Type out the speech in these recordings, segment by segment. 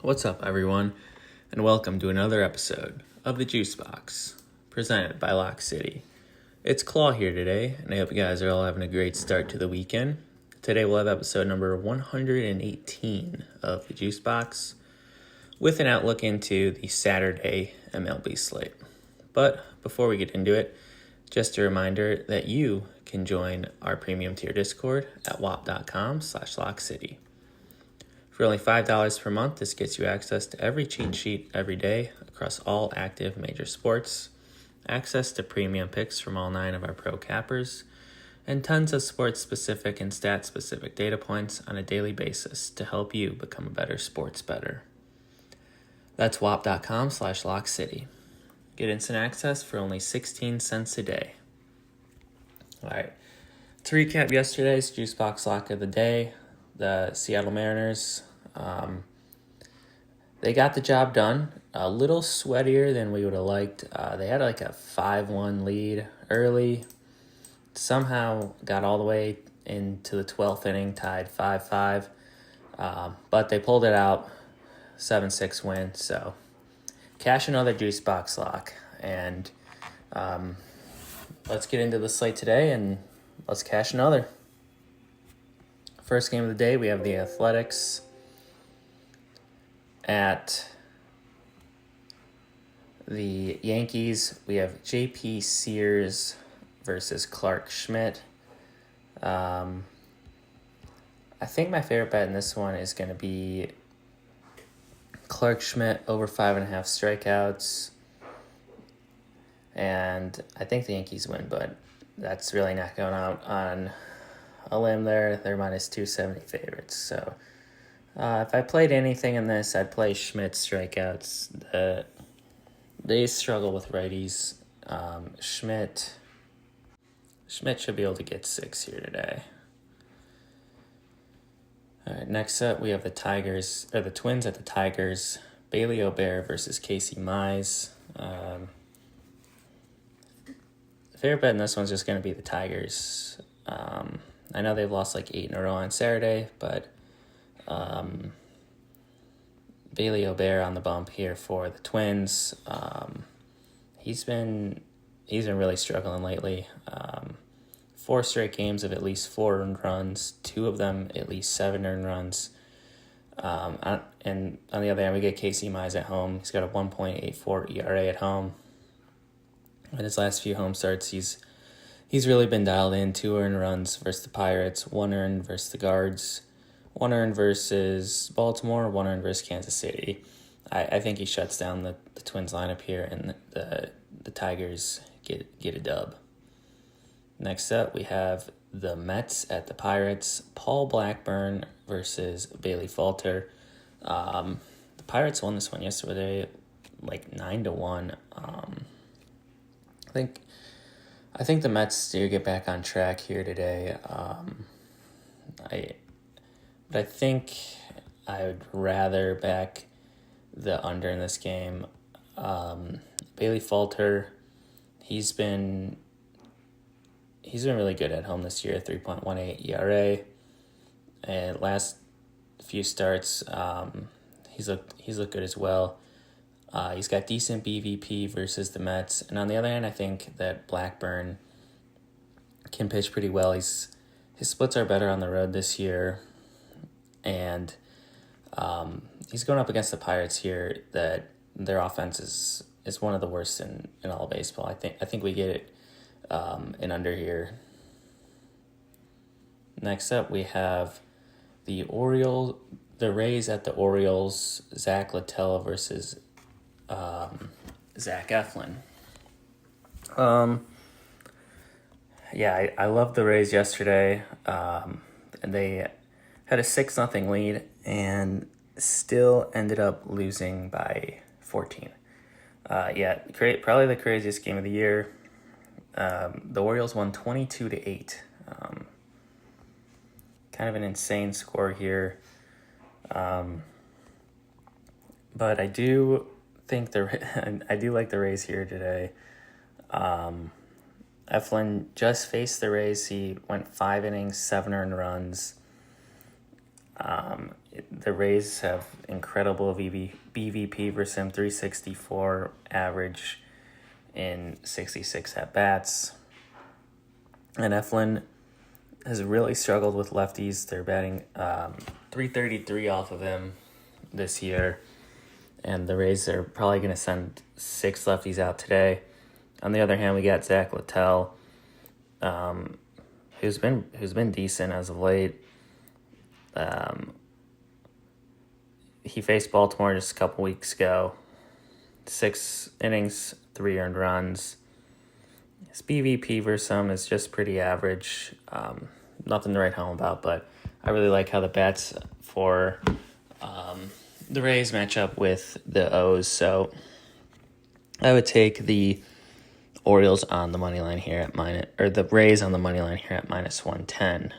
What's up, everyone, and welcome to another episode of the JuiceBox, presented by Lock City. It's Claw here today, and I hope you guys are all having a great start to the weekend. Today we'll have episode number 118 of the JuiceBox, with an outlook into the Saturday MLB slate. But before we get into it, just a reminder that you can join our premium tier Discord at wap.com/lockcity. For only $5 per month, this gets you access to every cheat sheet every day across all active major sports, access to premium picks from all 9 of our pro cappers, and tons of sports-specific and stat-specific data points on a daily basis to help you become a better sports bettor. That's wap.com/lockcity. Get instant access for only 16 cents a day. All right, to recap yesterday's JuiceBox Lock of the day, the Seattle Mariners, they got the job done. A little sweatier than we would have liked. They had like a 5-1 lead early. Somehow got all the way into the 12th inning, tied 5-5. But they pulled it out, 7-6 win. So cash another JuiceBox lock. And let's get into the slate today and let's cash another. First game of the day, we have the Athletics at the Yankees. We have J.P. Sears versus Clark Schmidt. I think my favorite bet in this one is going to be Clark Schmidt over 5.5 strikeouts. And I think the Yankees win, but that's really not going out on a limb there. They're minus 270 favorites. So if I played anything in this, I'd play Schmidt's strikeouts. They struggle with righties. Schmidt should be able to get 6 here today. All right, next up we have the Twins at the Tigers. Bailey O'Bear versus Casey Mize. The favorite bet in this one's just going to be the Tigers. I know they've lost like 8 in a row on Saturday, but Bailey O'Bear on the bump here for the Twins. He's been really struggling lately. 4 straight games of at least 4 earned runs, 2 of them at least 7 earned runs. And on the other hand, we get Casey Mize at home. He's got a 1.84 ERA at home. In his last few home starts, he's really been dialed in. 2 earned runs versus the Pirates, 1 earned versus the Guards, 1 earned versus Baltimore, 1 earned versus Kansas City. I think he shuts down the Twins lineup here, and the Tigers get a dub. Next up, we have the Mets at the Pirates. Paul Blackburn versus Bailey Falter. The Pirates won this one yesterday, like 9-1. I think the Mets do get back on track here today. I think I would rather back the under in this game. Bailey Falter, he's been really good at home this year, 3.18 ERA. And last few starts, he's looked good as well. He's got decent BVP versus the Mets. And on the other hand, I think that Blackburn can pitch pretty well. His splits are better on the road this year. And he's going up against the Pirates here that their offense is one of the worst in all of baseball. I think we get it an under here. Next up, we have the Rays at the Orioles. Zach Littell versus Zach Eflin. I loved the Rays yesterday. And they had a 6-0 lead and still ended up losing by 14. Probably the craziest game of the year. The Orioles won 22-8. Kind of an insane score here. But I do think I do like the Rays here today. Eflin just faced the Rays. He went 5 innings, 7 earned runs. The Rays have incredible BVP versus him, 364 average in 66 at-bats. And Eflin has really struggled with lefties. They're batting 333 off of him this year. And the Rays are probably going to send 6 lefties out today. On the other hand, we got Zach Littell, who's been decent as of late. He faced Baltimore just a couple weeks ago. 6 innings, 3 earned runs. His BVP versus him is just pretty average. Nothing to write home about, but I really like how the bats for the Rays match up with the O's. So I would take the Orioles on the money line here at the Rays on the money line here at -110.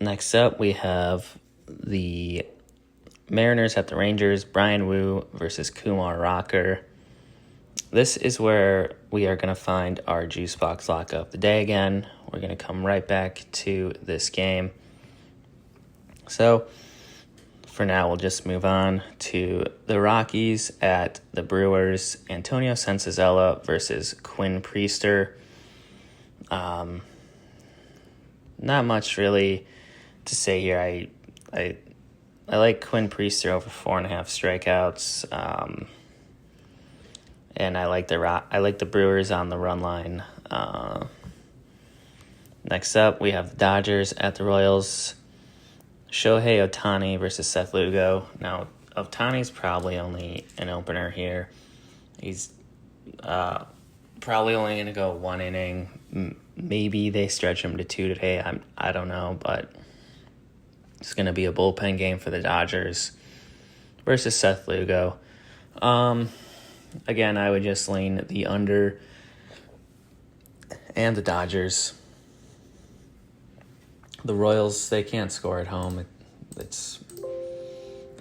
Next up, we have the Mariners at the Rangers, Brian Wu versus Kumar Rocker. This is where we are going to find our JuiceBox lock of the day again. We're going to come right back to this game. So, for now, we'll just move on to the Rockies at the Brewers, Antonio Senzazella versus Quinn Priester. Not much really to say here. I like Quinn Priester over 4.5 strikeouts. And I like the Brewers on the run line. Next up, we have the Dodgers at the Royals. Shohei Ohtani versus Seth Lugo. Now, Ohtani's probably only an opener here. He's probably only going to go 1 inning. Maybe they stretch him to 2 today. I don't know, but it's going to be a bullpen game for the Dodgers versus Seth Lugo. Again, I would just lean the under and the Dodgers. The Royals, they can't score at home.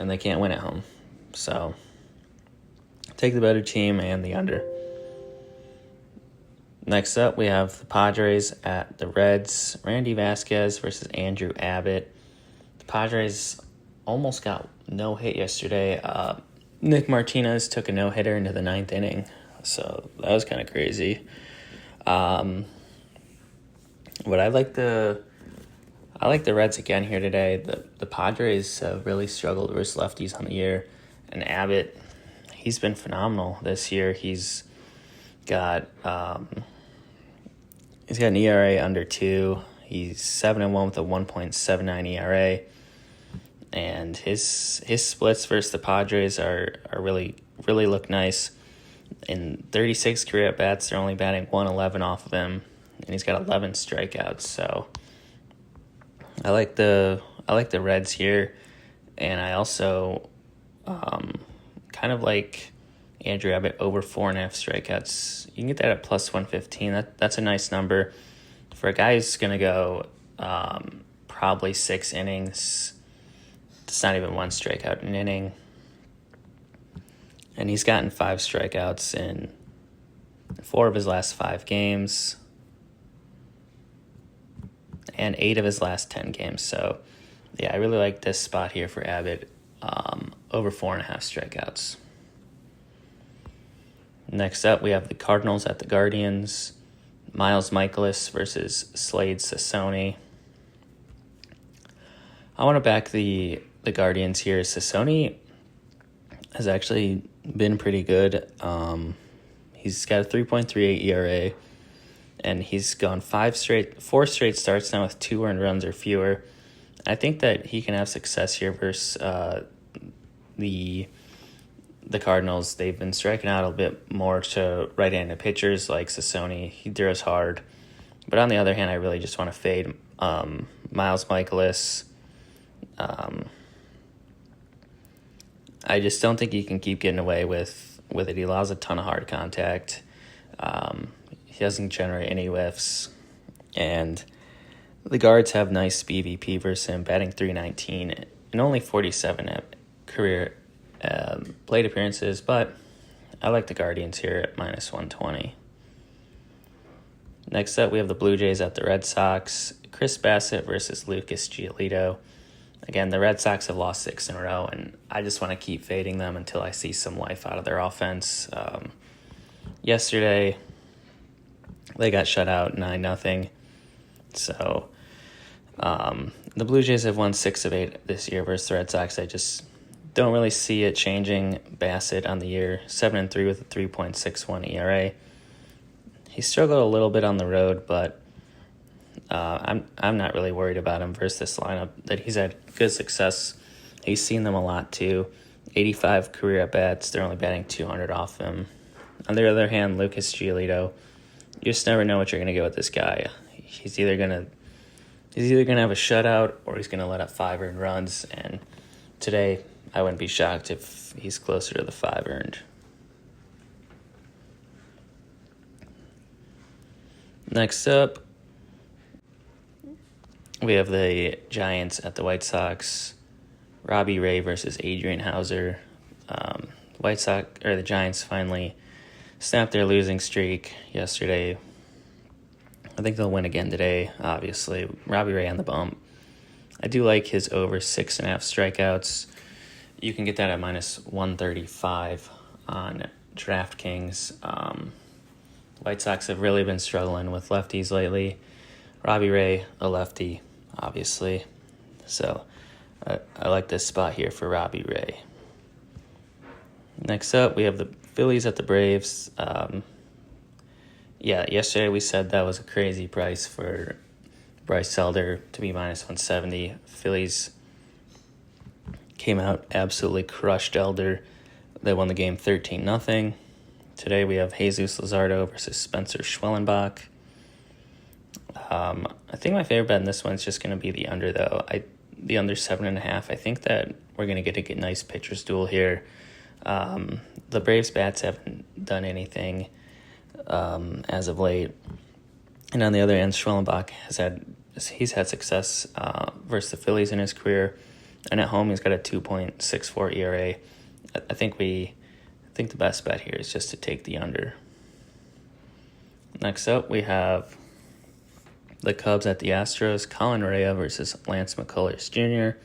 And they can't win at home. So, take the better team and the under. Next up, we have the Padres at the Reds. Randy Vasquez versus Andrew Abbott. The Padres almost got no hit yesterday. Nick Martinez took a no-hitter into the 9th inning, so that was kind of crazy. But I like the Reds again here today. The Padres have really struggled versus lefties on the year, and Abbott, he's been phenomenal this year. He's got an ERA under 2. He's 7-1 with a 1.79 ERA. And his splits versus the Padres are really look nice. In 36 career at bats, they're only batting 111 off of him, and he's got 11 strikeouts. So I like the Reds here, and I also kind of like Andrew Abbott over 4.5 strikeouts. You can get that at +115. That's a nice number for a guy who's gonna go probably 6 innings. It's not even 1 strikeout an inning. And he's gotten 5 strikeouts in 4 of his last 5 games. And 8 of his last 10 games. So, yeah, I really like this spot here for Abbott over 4.5 strikeouts. Next up, we have the Cardinals at the Guardians. Miles Mikolas versus Slade Sassoni. I want to back the Guardians here. Sassoni has actually been pretty good. He's got a 3.38 ERA, and he's gone 4 straight starts now with 2 earned runs or fewer. I think that he can have success here versus the Cardinals. They've been striking out a bit more to right-handed pitchers like Sassoni. He throws hard. But on the other hand, I really just want to fade Miles Mikolas. I just don't think he can keep getting away with it. He allows a ton of hard contact. He doesn't generate any whiffs. And the Guards have nice BVP versus him, batting .319 and only 47 career plate appearances. But I like the Guardians here at -120. Next up, we have the Blue Jays at the Red Sox. Chris Bassett versus Lucas Giolito. Again, the Red Sox have lost 6 in a row, and I just want to keep fading them until I see some life out of their offense. Yesterday, they got shut out 9-0. So the Blue Jays have won 6 of 8 this year versus the Red Sox. I just don't really see it changing. Bassett on the year, 7-3 with a 3.61 ERA. He struggled a little bit on the road, but I'm not really worried about him versus this lineup. That he's had good success. He's seen them a lot too. 85 career at bats. They're only batting 200 off him. On the other hand, Lucas Giolito, you just never know what you're gonna get with this guy. He's either gonna have a shutout or he's gonna let up 5 earned runs. And today, I wouldn't be shocked if he's closer to the 5 earned. Next up, we have the Giants at the White Sox. Robbie Ray versus Adrian Hauser. The Giants finally snapped their losing streak yesterday. I think they'll win again today, obviously. Robbie Ray on the bump. I do like his over 6.5 strikeouts. You can get that at minus 135 on DraftKings. White Sox have really been struggling with lefties lately. Robbie Ray, a lefty, obviously. So I like this spot here for Robbie Ray. Next up, we have the Phillies at the Braves. Yesterday we said that was a crazy price for Bryce Elder to be minus 170. Phillies came out, absolutely crushed Elder. They won the game 13-0. Today we have Jesus Luzardo versus Spencer Schwellenbach. I think my favorite bet in this one is just going to be the under, though. The under 7.5. I think that we're going to get a nice pitcher's duel here. The Braves bats haven't done anything as of late. And on the other end, Schwellenbach he's had success versus the Phillies in his career. And at home, he's got a 2.64 ERA. I think the best bet here is just to take the under. Next up, we have the Cubs at the Astros. Colin Rea versus Lance McCullers Jr.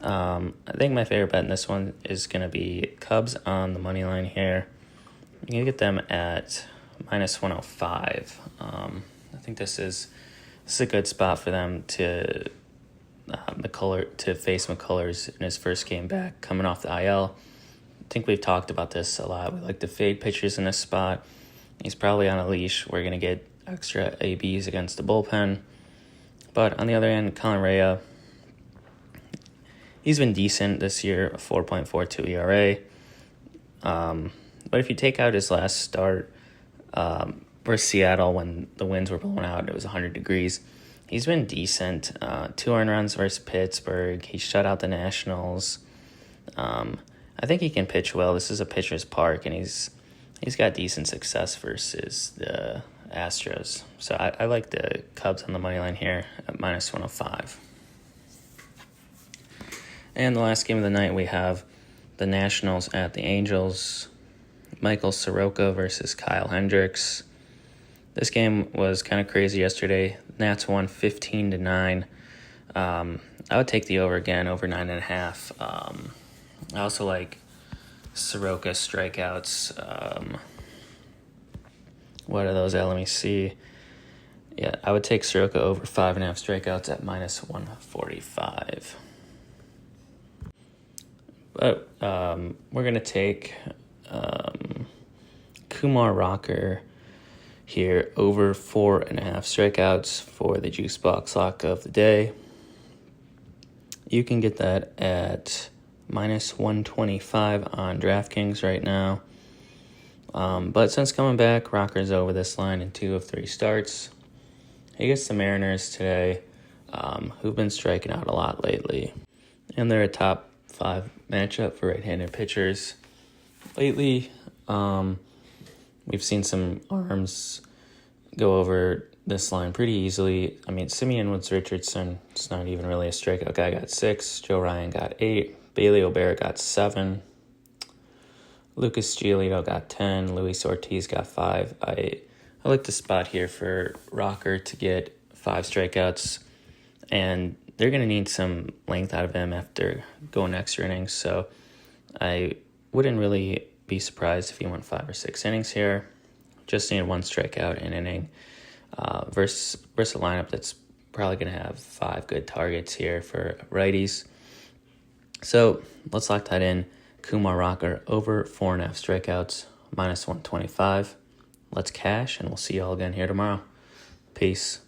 I think my favorite bet in this one is going to be Cubs on the money line here. You can get them at minus 105. I think this is a good spot for them to face McCullers in his first game back coming off the IL. I think we've talked about this a lot. We like to fade pitchers in this spot. He's probably on a leash. We're going to get extra ABs against the bullpen. But on the other hand, Colin Rea, he's been decent this year, a 4.42 ERA. But if you take out his last start versus Seattle when the winds were blowing out, it was 100 degrees. He's been decent. 2 earned runs versus Pittsburgh. He shut out the Nationals. I think he can pitch well. This is a pitcher's park, and he's got decent success versus the Astros. So I like the Cubs on the money line here at minus 105. And the last game of the night, we have the Nationals at the Angels. Michael Soroka versus Kyle Hendricks. This game was kind of crazy yesterday. Nats won 15-9. I would take the over again, over 9.5. I also like Soroka strikeouts. What are those at? Let me see. Yeah, I would take Soroka over 5.5 strikeouts at minus 145. But we're going to take Kumar Rocker here over 4.5 strikeouts for the JuiceBox Lock of the day. You can get that at minus 125 on DraftKings right now. But since coming back, Rocker's over this line in 2 of 3 starts. He gets the Mariners today, who've been striking out a lot lately. And they're a top 5 matchup for right-handed pitchers. Lately, we've seen some arms go over this line pretty easily. I mean, Simeon Woods-Richardson, it's not even really a strikeout guy, got 6. Joe Ryan got 8. Bailey O'Bara got 7. Lucas Giolito got 10. Luis Ortiz got 5. I I like the spot here for Rocker to get 5 strikeouts, and they're going to need some length out of him after going extra innings, so I wouldn't really be surprised if he went 5 or 6 innings here. Just need 1 strikeout in inning versus a lineup that's probably going to have 5 good targets here for righties. So let's lock that in. Kumar Rocker over 4.5 strikeouts, minus 125. Let's cash, and we'll see you all again here tomorrow. Peace.